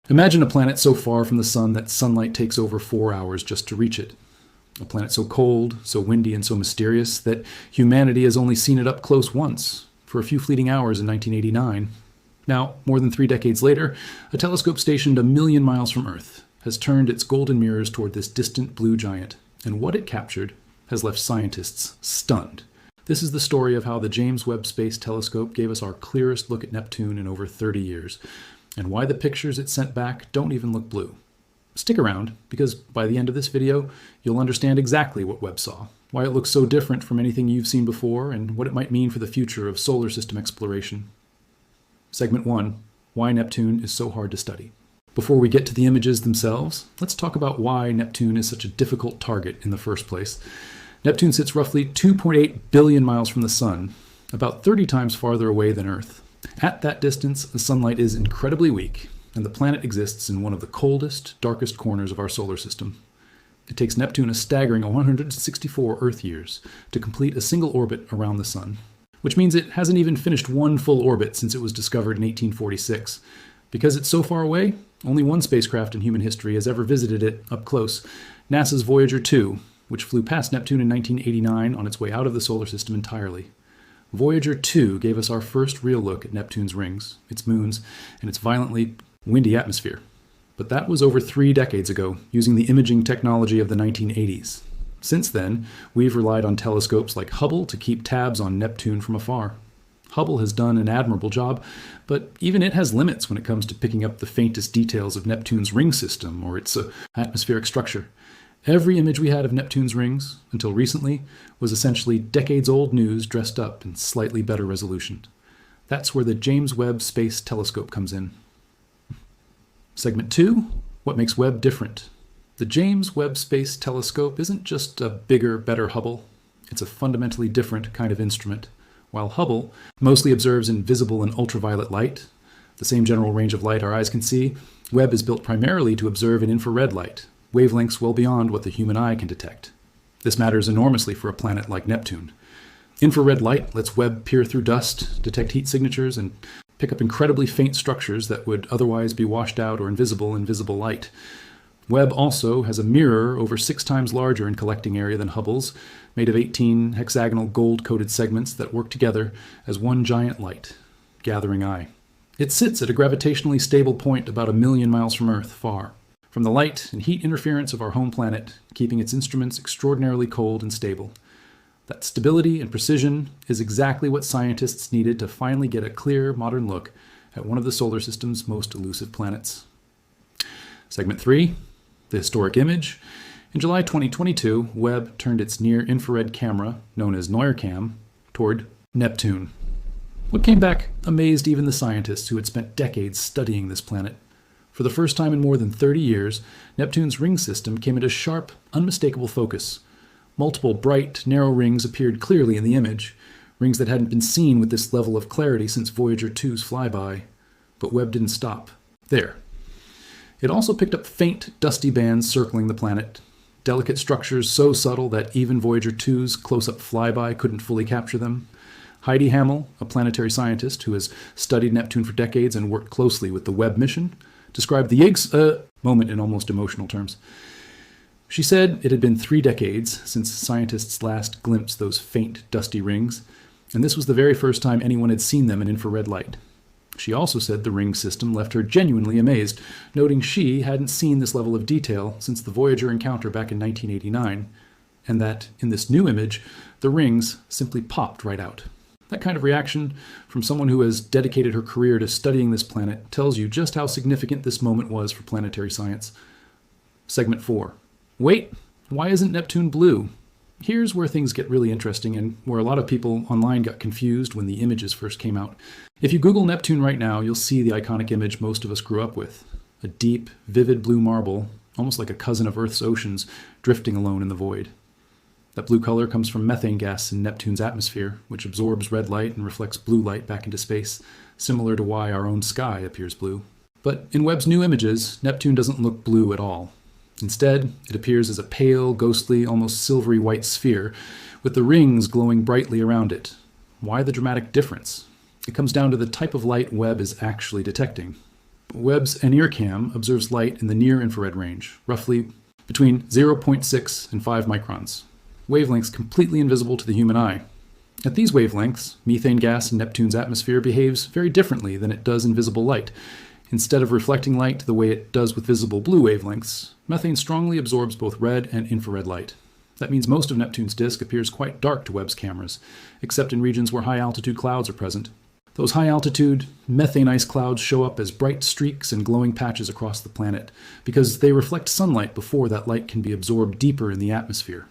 Imagine a planet so far from the sun that sunlight takes over 4 hours just to reach it. A planet so cold, so windy, and so mysterious that humanity has only seen it up close once, for a few fleeting hours in 1989. Now, more than 3 decades later, a telescope stationed 1,000,000 miles from Earth has turned its golden mirrors toward this distant blue giant, and what it captured has left scientists stunned. This is the story of how the James Webb Space Telescope gave us our clearest look at Neptune in over 30 years, and why the pictures it sent back don't even look blue. Stick around, because by the end of this video, you'll understand exactly what Webb saw, why it looks so different from anything you've seen before, and what it might mean for the future of solar system exploration. Segment 1, why Neptune is so hard to study. Before we get to the images themselves, let's talk about why Neptune is such a difficult target in the first place. Neptune sits roughly 2.8 billion miles from the Sun, about 30 times farther away than Earth. At that distance, the sunlight is incredibly weak, and the planet exists in one of the coldest, darkest corners of our solar system. It takes Neptune a staggering 164 Earth years to complete a single orbit around the Sun, which means it hasn't even finished one full orbit since it was discovered in 1846. Because it's so far away, only one spacecraft in human history has ever visited it up close, NASA's Voyager 2, which flew past Neptune in 1989 on its way out of the solar system entirely. Voyager 2 gave us our first real look at Neptune's rings, its moons, and its violently windy atmosphere. But that was over 3 decades ago, using the imaging technology of the 1980s. Since then, we've relied on telescopes like Hubble to keep tabs on Neptune from afar. Hubble has done an admirable job, but even it has limits when it comes to picking up the faintest details of Neptune's ring system or its atmospheric structure. Every image we had of Neptune's rings, until recently, was essentially decades-old news dressed up in slightly better resolution. That's where the James Webb Space Telescope comes in. Segment 2, what makes Webb different? The James Webb Space Telescope isn't just a bigger, better Hubble. It's a fundamentally different kind of instrument. While Hubble mostly observes in visible and ultraviolet light, the same general range of light our eyes can see, Webb is built primarily to observe in infrared light, wavelengths well beyond what the human eye can detect. This matters enormously for a planet like Neptune. Infrared light lets Webb peer through dust, detect heat signatures, and pick up incredibly faint structures that would otherwise be washed out or invisible in visible light. Webb also has a mirror over 6 times larger in collecting area than Hubble's, made of 18 hexagonal gold-coated segments that work together as one giant light, gathering eye. It sits at a gravitationally stable point about 1,000,000 miles from Earth, far from the light and heat interference of our home planet, keeping its instruments extraordinarily cold and stable. That stability and precision is exactly what scientists needed to finally get a clear, modern look at one of the solar system's most elusive planets. Segment 3, the historic image. In July 2022, Webb turned its near-infrared camera, known as NIRCam, toward Neptune. What came back amazed even the scientists who had spent decades studying this planet. For the first time in more than 30 years, Neptune's ring system came into sharp, unmistakable focus. Multiple bright, narrow rings appeared clearly in the image, rings that hadn't been seen with this level of clarity since Voyager 2's flyby. But Webb didn't stop there. It also picked up faint, dusty bands circling the planet, delicate structures so subtle that even Voyager 2's close-up flyby couldn't fully capture them. Heidi Hammel, a planetary scientist who has studied Neptune for decades and worked closely with the Webb mission, described the moment in almost emotional terms. She said it had been 3 decades since scientists last glimpsed those faint, dusty rings, and this was the very first time anyone had seen them in infrared light. She also said the ring system left her genuinely amazed, noting she hadn't seen this level of detail since the Voyager encounter back in 1989, and that, in this new image, the rings simply popped right out. That kind of reaction from someone who has dedicated her career to studying this planet tells you just how significant this moment was for planetary science. Segment 4. Wait, why isn't Neptune blue? Here's where things get really interesting and where a lot of people online got confused when the images first came out. If you Google Neptune right now, you'll see the iconic image most of us grew up with. A deep, vivid blue marble, almost like a cousin of Earth's oceans, drifting alone in the void. That blue color comes from methane gas in Neptune's atmosphere, which absorbs red light and reflects blue light back into space, similar to why our own sky appears blue. But in Webb's new images, Neptune doesn't look blue at all. Instead, it appears as a pale, ghostly, almost silvery white sphere, with the rings glowing brightly around it. Why the dramatic difference? It comes down to the type of light Webb is actually detecting. Webb's NIRCam observes light in the near-infrared range, roughly between 0.6 and 5 microns, wavelengths completely invisible to the human eye. At these wavelengths, methane gas in Neptune's atmosphere behaves very differently than it does in visible light. Instead of reflecting light the way it does with visible blue wavelengths, methane strongly absorbs both red and infrared light. That means most of Neptune's disk appears quite dark to Webb's cameras, except in regions where high-altitude clouds are present. Those high-altitude Methane-Ice clouds show up as bright streaks and glowing patches across the planet, because they reflect sunlight before that light can be absorbed deeper in the atmosphere.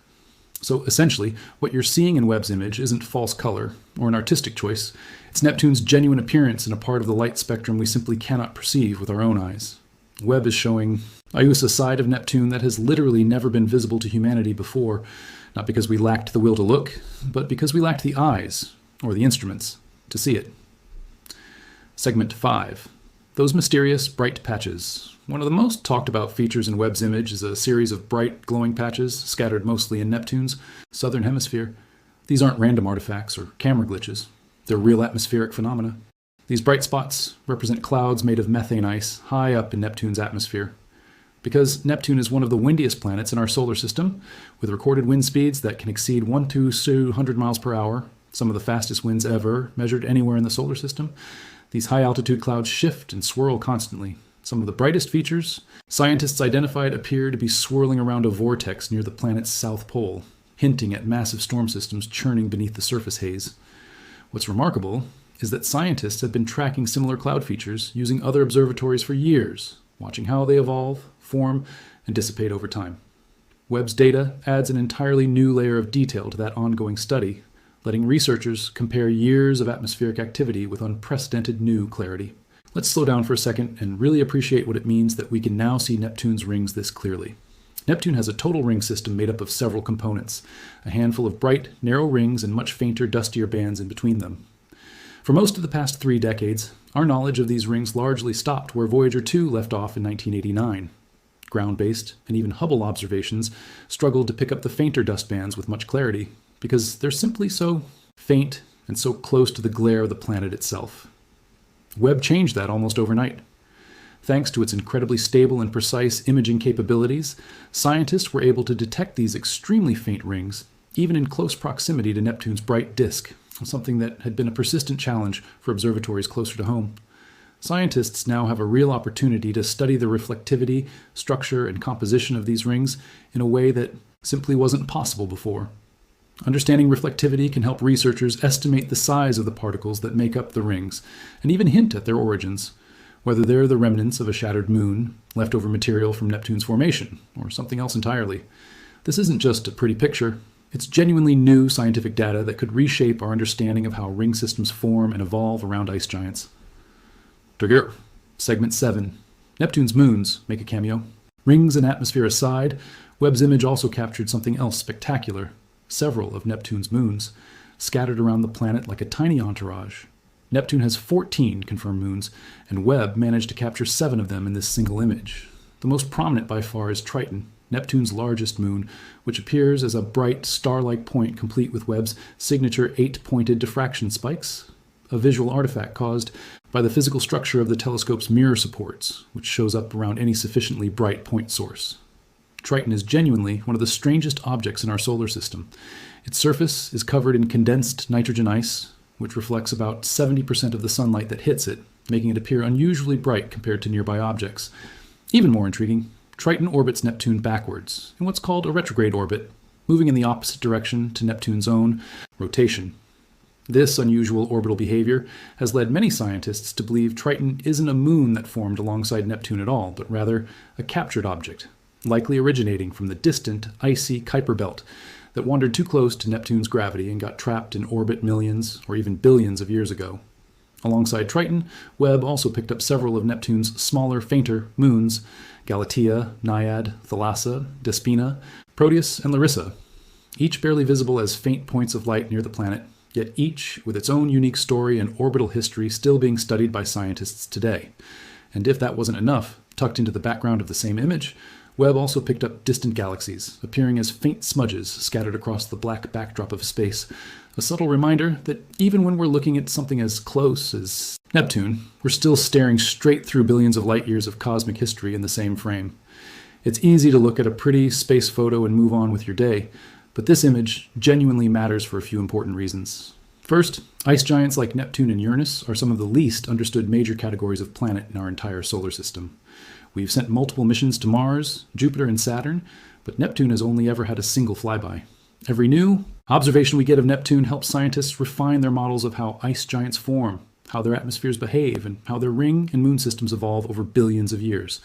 So essentially, what you're seeing in Webb's image isn't false color or an artistic choice. It's Neptune's genuine appearance in a part of the light spectrum we simply cannot perceive with our own eyes. Webb is showing a side of Neptune that has literally never been visible to humanity before, not because we lacked the will to look, but because we lacked the eyes, or the instruments, to see it. Segment 5. Those mysterious bright patches. One of the most talked about features in Webb's image is a series of bright glowing patches scattered mostly in Neptune's southern hemisphere. These aren't random artifacts or camera glitches. They're real atmospheric phenomena. These bright spots represent clouds made of methane ice high up in Neptune's atmosphere. Because Neptune is one of the windiest planets in our solar system, with recorded wind speeds that can exceed 1 to 200 miles per hour, some of the fastest winds ever measured anywhere in the solar system, these high-altitude clouds shift and swirl constantly. Some of the brightest features scientists identified appear to be swirling around a vortex near the planet's south pole, hinting at massive storm systems churning beneath the surface haze. What's remarkable is that scientists have been tracking similar cloud features using other observatories for years, watching how they evolve, form, and dissipate over time. Webb's data adds an entirely new layer of detail to that ongoing study, letting researchers compare years of atmospheric activity with unprecedented new clarity. Let's slow down for a second and really appreciate what it means that we can now see Neptune's rings this clearly. Neptune has a total ring system made up of several components, a handful of bright, narrow rings and much fainter, dustier bands in between them. For most of the past 3 decades, our knowledge of these rings largely stopped where Voyager 2 left off in 1989. Ground-based and even Hubble observations struggled to pick up the fainter dust bands with much clarity, because they're simply so faint and so close to the glare of the planet itself. Webb changed that almost overnight. Thanks to its incredibly stable and precise imaging capabilities, scientists were able to detect these extremely faint rings, even in close proximity to Neptune's bright disk, something that had been a persistent challenge for observatories closer to home. Scientists now have a real opportunity to study the reflectivity, structure, and composition of these rings in a way that simply wasn't possible before. Understanding reflectivity can help researchers estimate the size of the particles that make up the rings, and even hint at their origins, whether they're the remnants of a shattered moon, leftover material from Neptune's formation, or something else entirely. This isn't just a pretty picture. It's genuinely new scientific data that could reshape our understanding of how ring systems form and evolve around ice giants. Together. Segment 7. Neptune's moons make a cameo. Rings and atmosphere aside, Webb's image also captured something else spectacular. Several of Neptune's moons, scattered around the planet like a tiny entourage. Neptune has 14 confirmed moons, and Webb managed to capture 7 of them in this single image. The most prominent by far is Triton, Neptune's largest moon, which appears as a bright, star-like point complete with Webb's signature 8-pointed diffraction spikes, a visual artifact caused by the physical structure of the telescope's mirror supports, which shows up around any sufficiently bright point source. Triton is genuinely one of the strangest objects in our solar system. Its surface is covered in condensed nitrogen ice, which reflects about 70% of the sunlight that hits it, making it appear unusually bright compared to nearby objects. Even more intriguing, Triton orbits Neptune backwards, in what's called a retrograde orbit, moving in the opposite direction to Neptune's own rotation. This unusual orbital behavior has led many scientists to believe Triton isn't a moon that formed alongside Neptune at all, but rather a captured object, likely originating from the distant, icy Kuiper belt that wandered too close to Neptune's gravity and got trapped in orbit millions or even billions of years ago. Alongside Triton, Webb also picked up several of Neptune's smaller, fainter moons, Galatea, Naiad, Thalassa, Despina, Proteus, and Larissa, each barely visible as faint points of light near the planet, yet each with its own unique story and orbital history still being studied by scientists today. And if that wasn't enough, tucked into the background of the same image, Webb also picked up distant galaxies, appearing as faint smudges scattered across the black backdrop of space, a subtle reminder that even when we're looking at something as close as Neptune, we're still staring straight through billions of light years of cosmic history in the same frame. It's easy to look at a pretty space photo and move on with your day, but this image genuinely matters for a few important reasons. First, ice giants like Neptune and Uranus are some of the least understood major categories of planet in our entire solar system. We've sent multiple missions to Mars, Jupiter, and Saturn, but Neptune has only ever had a single flyby. Every new observation we get of Neptune helps scientists refine their models of how ice giants form, how their atmospheres behave, and how their ring and moon systems evolve over billions of years.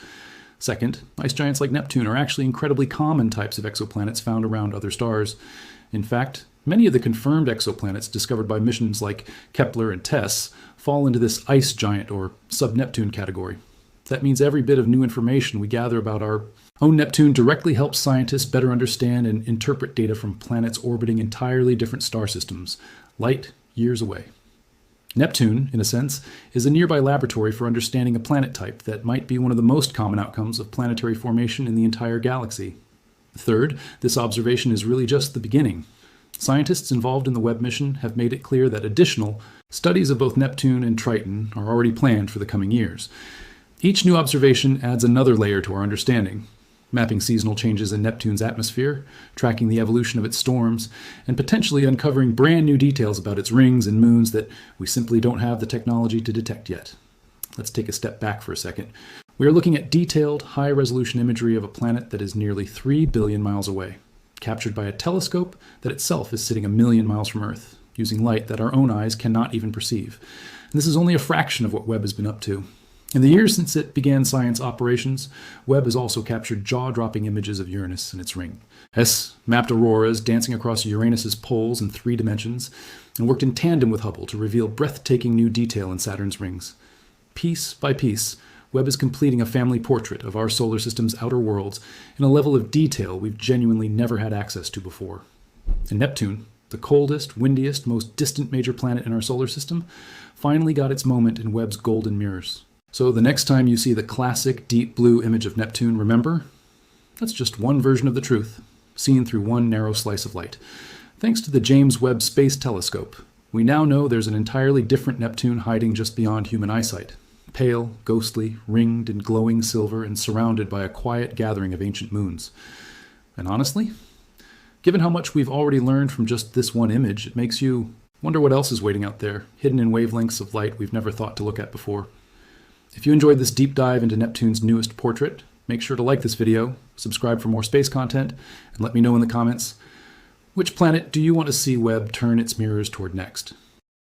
Second, ice giants like Neptune are actually incredibly common types of exoplanets found around other stars. In fact, many of the confirmed exoplanets discovered by missions like Kepler and TESS fall into this ice giant or sub-Neptune category. That means every bit of new information we gather about our own Neptune directly helps scientists better understand and interpret data from planets orbiting entirely different star systems, light years away. Neptune, in a sense, is a nearby laboratory for understanding a planet type that might be one of the most common outcomes of planetary formation in the entire galaxy. Third, this observation is really just the beginning. Scientists involved in the Webb mission have made it clear that additional studies of both Neptune and Triton are already planned for the coming years. Each new observation adds another layer to our understanding, mapping seasonal changes in Neptune's atmosphere, tracking the evolution of its storms, and potentially uncovering brand new details about its rings and moons that we simply don't have the technology to detect yet. Let's take a step back for a second. We are looking at detailed, high-resolution imagery of a planet that is nearly 3 billion miles away, captured by a telescope that itself is sitting 1 million miles from Earth, using light that our own eyes cannot even perceive. And this is only a fraction of what Webb has been up to. In the years since it began science operations, Webb has also captured jaw-dropping images of Uranus and its ring. Hess mapped auroras dancing across Uranus's poles in 3 dimensions, and worked in tandem with Hubble to reveal breathtaking new detail in Saturn's rings. Piece by piece, Webb is completing a family portrait of our solar system's outer worlds in a level of detail we've genuinely never had access to before. And Neptune, the coldest, windiest, most distant major planet in our solar system, finally got its moment in Webb's golden mirrors. So the next time you see the classic deep blue image of Neptune, remember, that's just one version of the truth, seen through one narrow slice of light. Thanks to the James Webb Space Telescope, we now know there's an entirely different Neptune hiding just beyond human eyesight. Pale, ghostly, ringed in glowing silver, and surrounded by a quiet gathering of ancient moons. And honestly, given how much we've already learned from just this one image, it makes you wonder what else is waiting out there, hidden in wavelengths of light we've never thought to look at before. If you enjoyed this deep dive into Neptune's newest portrait, make sure to like this video, subscribe for more space content, and let me know in the comments, which planet do you want to see Webb turn its mirrors toward next?